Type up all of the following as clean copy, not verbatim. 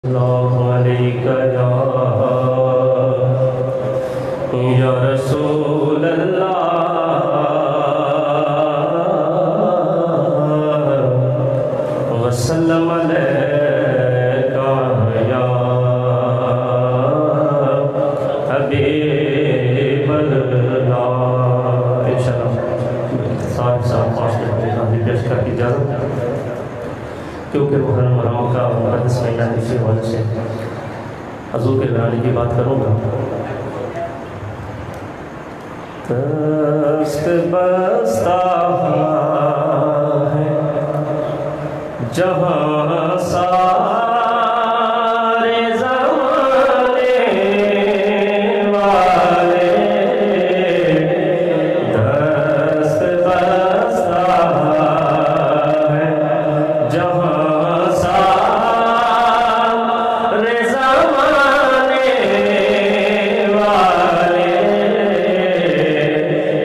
اللہ علیکہ یا رسول اللہ وسلم علیکہ یا حبیب اللہ۔ انشاءاللہ صاحب پاس پیش کر کی اجازت، کیونکہ محرم مرام کا مقدس مہینہ اسی وجہ سے حضور کے گھرانے کی بات کروں گا۔ دست بستہ ہے جہاں سارے زمانے والے، دست بستہ ہے جہاں سارے زمانے والے،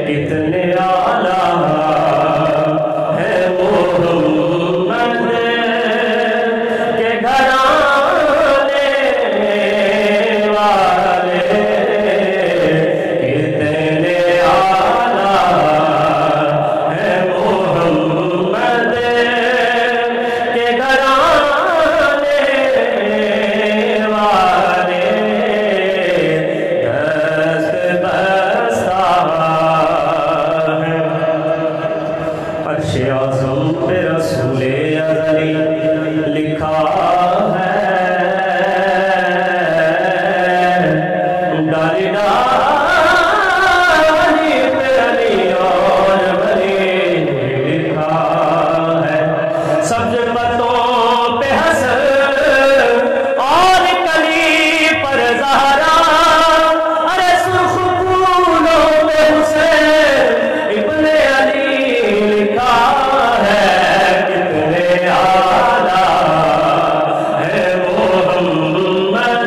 کتنے اعلیٰ ہے محمد کے گھرانے والے، کتنے اعلیٰ ہے محمد کے گھرانے والے، دست بستہ ہے عرش اعظم پہ رسول ازلی لکھا ہے، ڈالی ڈالی پہ علی اور ولی لکھا ہے، سبز پتوں پہ حسن اور کلی پر زہرا، ارے سرخ پھولوں پہ حسین ابن علی لکھا ہے، کتنے اعلیٰ ہے محمد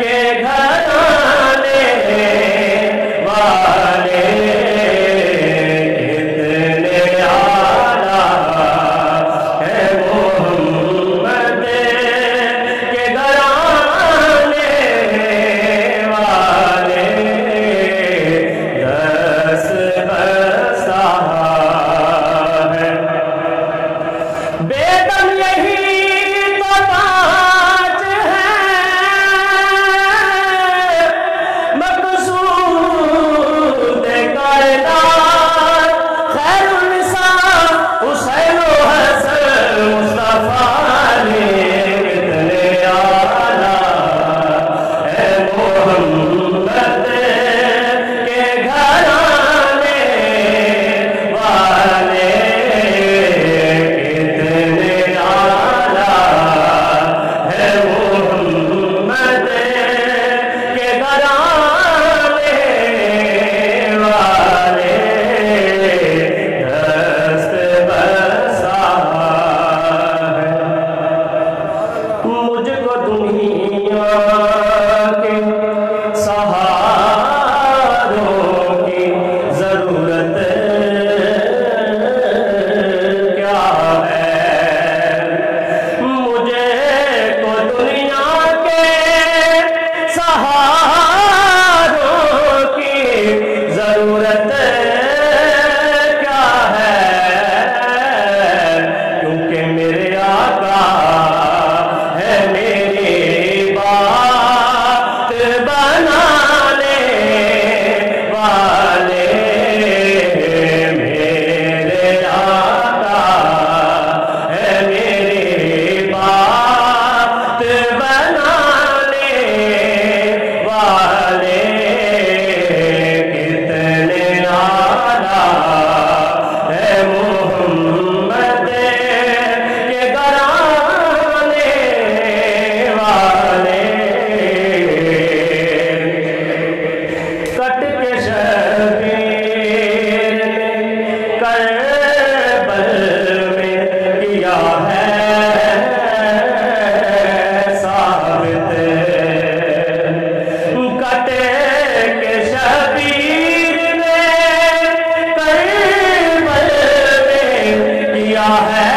کے گھرانے والے، کتنے اعلیٰ ہے محمد کے گھرانے والے، دست بستہ ہے بے دم یہی تو تاج ہے، مقصود کائنات خیر النساء حسین و حسن مصطفیٰ نے، کتنے اعلیٰ ہے محمد کے گھرانے والے، کتنے اعلیٰ ہے محمد کے گھرانے والے، دست بستہ ہے مجھ کو دنیا کے سہاروں کی ضرورت کیا ہے، مجھے کو دنیا کے سہاروں کی ضرورت کیا ہے، کیونکہ میرے آقا ہے میری بات بنانے والے، میرے آقا ہے میری بات بنانے والے، کتنے اعلیٰ ہے محمد کے گھرانے والے، کٹ کے شبیر نے کربل میں کیا ہے ثابت، کٹے کے شبیر نے کربل میں کیا ہے